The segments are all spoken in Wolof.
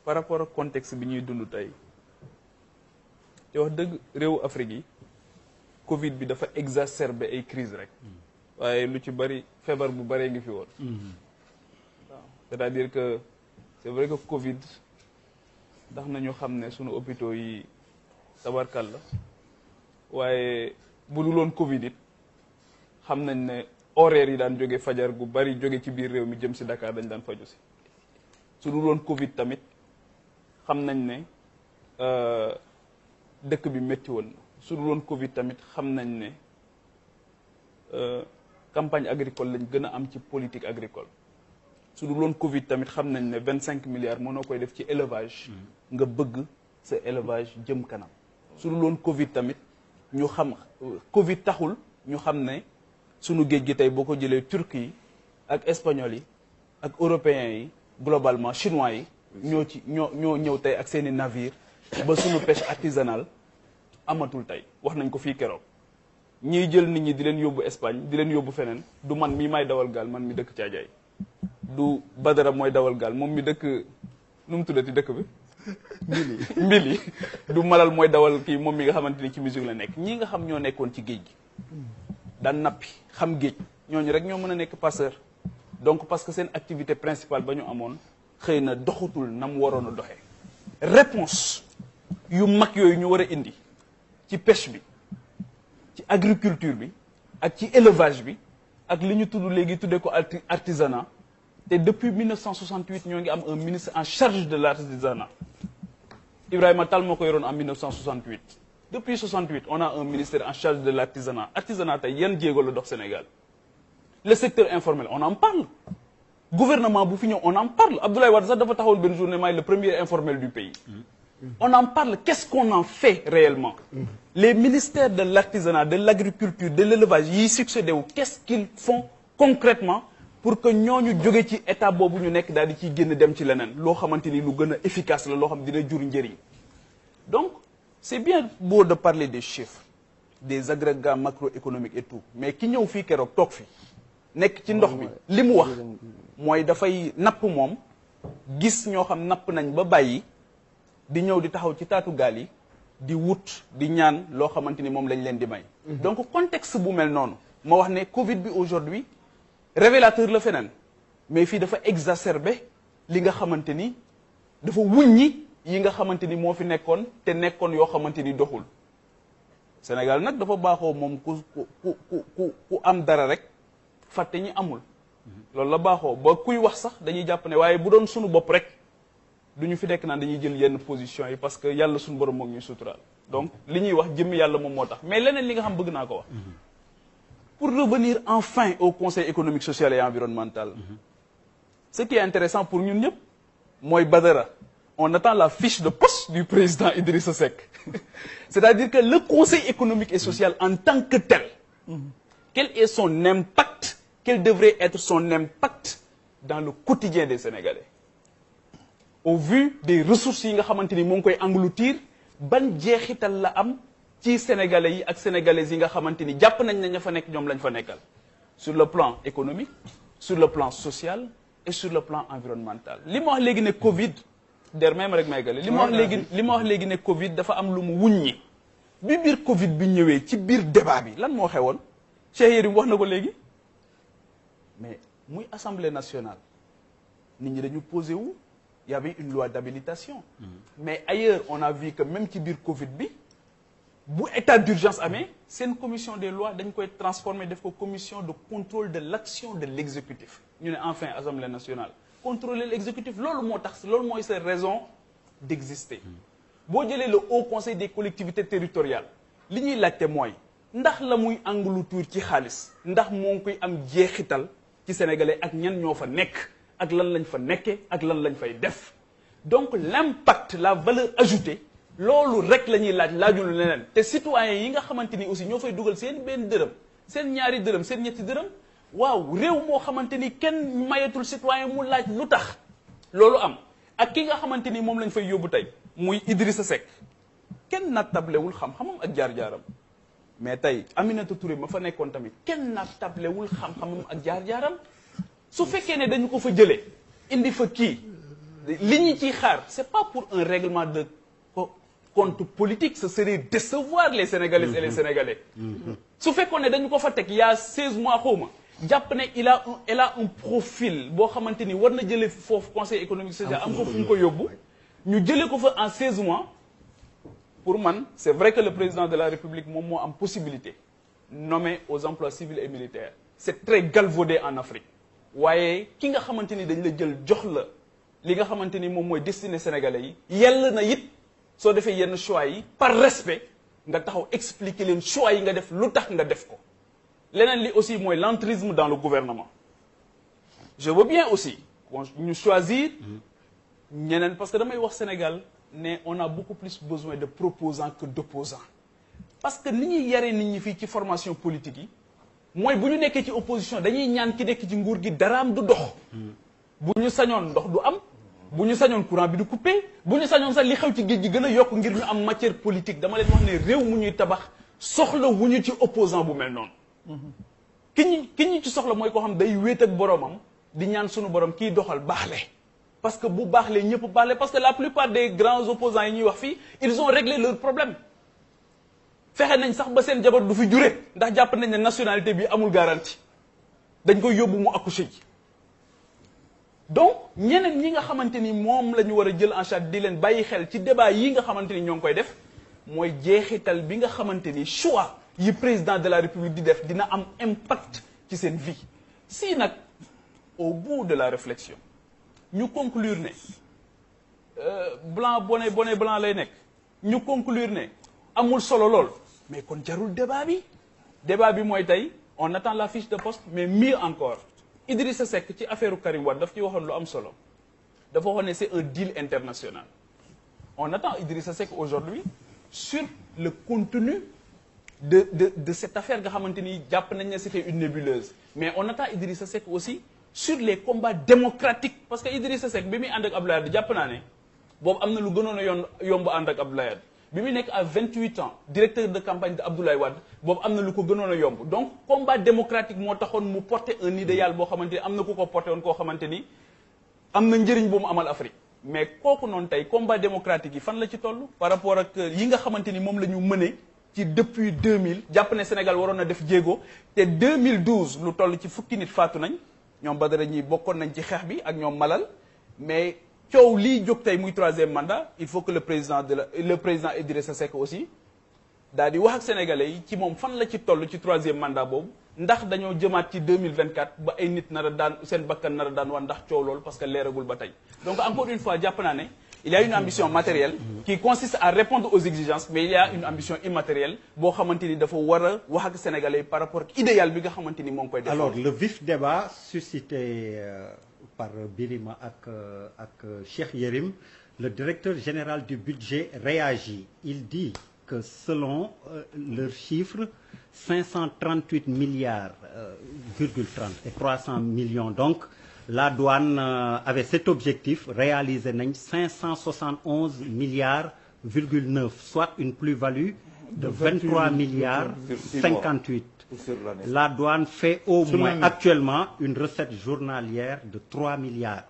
par rapport ak contexte bi ñuy dund tey te wax dëgg réewu Afrique yi Covid bi dafa exacerbé ay crise rek waaye lu ci bari feebar bu baree ngi fi woon waaw c'est-à-dire que c'est vrai que Covid tax nañu xam ne sunu hôpitaux yi tabarkal la waaye bu dul woon Covid it xam nañ ne horaires yi daan jóge fajar gu bari jóge ci biir réew mi jëm si Dakar dañ daan faju si su dul woon Covid tamit xam nañ ne dëkk bi métti woon na su dul woon Covid tamit xam nañ ne campagne agricole lañ gën a am ci politique agricole su dul woon Covid tamit xam nañ ne 25 milliards mënoo koy def ci élevage nga bëgg sa élevage jëm kanam su dul woon Covid tamit ñu xam Covid taxul ñu xam ne sunu géej gi tey boo ko jëlee turc yi ak espagnol yi ak européens yi globalement chinois yi ñoo ñëw tey ak seeni navire ba sunu pêche artisanale amatul tey wax nañ ko fii keroog ñiy jël nit ñi di leen yóbbu Espagne di leen yóbbu feneen du man mii may dawal gaal man mi dëkk Caajaay du Badara mooy dawal gaal moom mi dëkk nu mu tuddati dëkk bi mbili du Malal mooy dawal kii moom mi nga xamante ni ci musique la nekk ñii nga xam ñoo nekkoon ci géej gi daan nappi xam géej ñooñu rek ñoo mën a nekk passeur donc parce que seen activité principale ba ñu amoon xëy na doxatul na mu waroon a doxee réponse yu mag yooyu ñu war a indi ci pêche bi ci agriculture bi ak ci élevage bi ak li ñu tudd léegi tuddee ko artisanat te depuis 1968 ñoo ngi am un ministre en charge de l'artisanat Ibrahima Tall moo ko yoroon en 1968 depuis 68 on a un ministère en charge de l'artisanat artisanat tey yan jéego la dox Sénégal le secteur informel on en parle gouvernement bu fi ñëw on en parle Abdoulaye Wade sax dafa taxawal benn journée maay le premier informel du pays on en parle qu'est-ce qu'on en fait réellement les ministères de l'artisanat de l'agriculture de l'élevage yi succédé wu qu'est-ce qu'ils font concrètement pour que ñooñu jóge ci état boobu ñu nekk daal di ciy génn dem ci leneen loo xamante ni lu gën a efficace la loo xam dina jur njëriñ donc c'est bien beau de parler des chiffres des agrégats macroéconomiques et tout mais ki ñëw fii keroog toog fi nekk ci ndox mi li mu wax mooy dafay napp moom gis ñoo xam napp nañ ba bàyyi di ñëw di taxaw ci taatu gaal yi di wut di ñaan loo xamante ni moom lañ leen di may donc contexte bu mel noonu ma wax ne Covid bi aujourd'hui révélateur la feneen mais fii dafa exacerbé li nga xamante ni dafa wuññi yi nga xamante ni moo fi nekkoon te nekkoon yoo xamante ni doxul Sénégal nag dafa baaxoo moom ku am dara rek fàtte ñi amul loolu la baaxoo ba kuy wax sax dañuy jàpp ne waaye bu doon sunu bopp rek du ñu fi nekk naan dañuy jël yenn position yi parce que yàlla suñu borom moom ñuy suturaal donc li ñuy wax jëmmi yàlla moom moo tax mais leneen li nga xam bëgg naa ko wax pour revenir enfin au Conseil économique social et environnemental ce qui est intéressant pour ñun ñëpp mooy Badara on attend la fiche de poste du président Idrissa Seck c'est-à-dire que le Conseil économique et social en tant que tel quel est son impact quel devrait être son impact dans le quotidien des Sénégalais au vu des ressources yi nga xamante ni moo ngi koy engloutir ban jeexital la am ci Sénégalais yi ak Sénégalaises yi nga xamante ni jàpp nañ ne ña fa nekk ñoom lañ fa nekkal sur le plan économique sur le plan social et sur le plan environnemental li ma wax léegi ne Covid der même rek may gale li ma wax léegi ne Covid dafa am lu mu wuññi bi biir Covid bi ñëwee ci biir débat bi lan moo xewoon Cheikh Yérim wax na ko léegi mais muy Assemblée nationale nit ñi dañu posé wu il y avait une loi d'habilitation mais ailleurs on a vu que même ci biir Covid bi bu état d'urgence amee seen commission des lois dañ koy transformer def ko commission de contrôle de l'action de l'exécutif ñu ne enfin Assemblée nationale contrôler l'exécutif loolu moo tax loolu mooy sa raison d'exister boo jëlee le Haut Conseil des collectivités territoriales li ñuy laajte mooy ndax la muy engloutir ci xaalis ndax moo ngi koy am jeexital ci sénégalais ak ñan ñoo fa nekk ak lan lañ fa nekkee ak lan lañ fay def donc l'impact la valeur ajoutée loolu rek la ñuy laajul leneen te citoyens yi nga xamante ni aussi ñoo fay dugal seen benn dërëm seen ñaari dërëm seen ñetti dërëm waaw réew moo xamante ni kenn mayetul citoyen mu laaj lu tax loolu am ak ki nga xamante ni moom lañ fay yóbbu tey muy Idrissa Seck kenn nattablewul xam-xamam ak jaar-jaaram mais tey Aminata Touré ma fa nekkoon tamit kenn nattablewul xam-xamam ak jaar-jaaram su fekkee ne dañu ko fa jëlee indi fa kii li ñu ciy xaar c'est pas pour un règlement de compte politique, ce serait décevoir les Sénégalaises et les Sénégalais. su fekkoon ne dañu ko fa teg il y a 16 mois xawma jàpp ne elle a un profil boo xamante ni war na jëlee foofu conseil économique social am ko fu mu ko yóbbu ñu jëlee ko fa en 16 mois pour man c'est vrai que le président de la République moom moo am possibilité nommer aux emplois civils et militaires c'est très galvaudé en Afrique waaye ki nga xamante ni dañ la jël jox la li nga xamante ni moom mooy destiné sénégalais yi yell na it soo defee yenn choix yi par respect nga taxaw expliquer leen choix yi nga def lu tax nga def ko leneen li aussi mooy l'entrisme dans le gouvernement je veux bien aussi ñu choisir ñeneen parce que damay wax Sénégal ne on a beaucoup plus besoin de proposants que d'opposants parce que ni ñuy yaree nit ñi fii ci formation politique yi mooy bu ñu nekkee ci opposition dañuy ñaan ki nekk ci nguur gi daraam du dox bu ñu sañoon ndox du am bu ñu sañoon courant bi du coupé bu ñu sañoon sax li xew ci géej gi gën a yokk ngir ñu am matière politique dama leen wax ne réew mu ñuy tabax soxla wu ñu ci opposant bu mel noonu ki ñu ci soxla mooy koo xam day wéet ak boromam di ñaan sunu borom kiy doxal baaxle parce que bu baaxlee ñëpp baaxle parce que la plupart des grands opposants yi ñuy wax fii ils ont réglé leurs problèmes fexe nañ sax ba seen jabar du fi jure ndax jàpp nañ ne nationalité bi amul garantie dañ koy yóbbu mu accoucher ji donc ñeneen ñi nga xamante ni moom la ñu war a jël en charge di leen bàyyi xel ci débat yi nga xamante ni ñoo ngi koy def mooy jeexital bi nga xamante ni choix yi président de la République di def dina am impact ci seen vie si nag au bout de la réflexion ñu conclure ne blanc bonnet blanc lay nekk ñu conclure ne amul solo lool mais kon jarul débat bi mooy tey on attend la fiche de poste mais mieux encore Idrissa Seck ci affaire Karim Wade daf ci waxoon lu am solo dafa waxoon ne c'est un deal international on attend Idrissa Seck aujourd'hui sur le contenu de cette affaire nga xamante ni jàpp nañ ne c'était une nébuleuse mais on attend Idrissa Seck aussi sur les combats démocratiques parce que Idrissa Seck bi muy ànd ak Abdoulaye Wade jàpp naa ne boobu am na lu gënoon a yomb ànd ak Abdoulaye Wade bi muy nekk à 28 ans directeur de campagne de Abdoulaye Wade boobu am na lu ko gënoon a yomb donc combat démocratique moo taxoon mu porter un idéal boo xamante ni am na ku ko porté woon koo xamante ni am na njëriñ bu mu amal Afrique mais kooku noonu tey combat démocratique yi fan la ci toll par rapport ak yi nga xamante ni moom la ñu mëne ci depuis 2000 jàpp ne Sénégal waroon na def jéego te 2012 lu toll ci fukki nit faatu nañ ñoom Badara ñi bokkoon nañ ci xeex bi ak ñoom Malal mais coow lii jóg tey muy troisième mandat il faut que le président Idrissa Seck aussi daal di wax ak sénégalais yi ci moom fan la ci toll ci troisième mandat boobu ndax dañoo jëmaat ci 2024 ba ay nit nar a daan seen bakkan nar a daan wax ndax coow loolu parce que leeragul ba tey donc encore une fois jàpp naa ne il y a une ambition matérielle qui consiste à répondre aux exigences mais il y a une ambition immatérielle boo xamante ni dafa war a wax ak sénégalais yi par rapport ak idéal bi nga xamante ni moo ngi koy def. Alors le vif débat suscité par Birima ak Cheikh Yérim, le directeur général du budget réagit. Il dit que selon leurs chiffres 538 milliards, 30 et 300 millions donc la douane avait cet objectif réalisé nañ 571 milliards, 9, soit une plus-value de 23 milliards 58. La douane fait au moins actuellement une recette journalière de 3 milliards.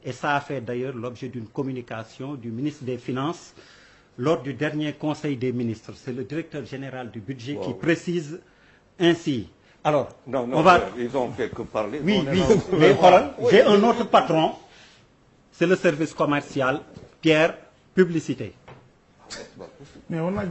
Et ça a fait d'ailleurs l'objet d'une communication du ministre des Finances lors du dernier Conseil des ministres. C'est le directeur général du budget qui précise ainsi. Alors, ils ont fait que parler. Oui, mais voilà, j'ai un autre patron, c'est le service commercial, Pierre, publicité. Mais on a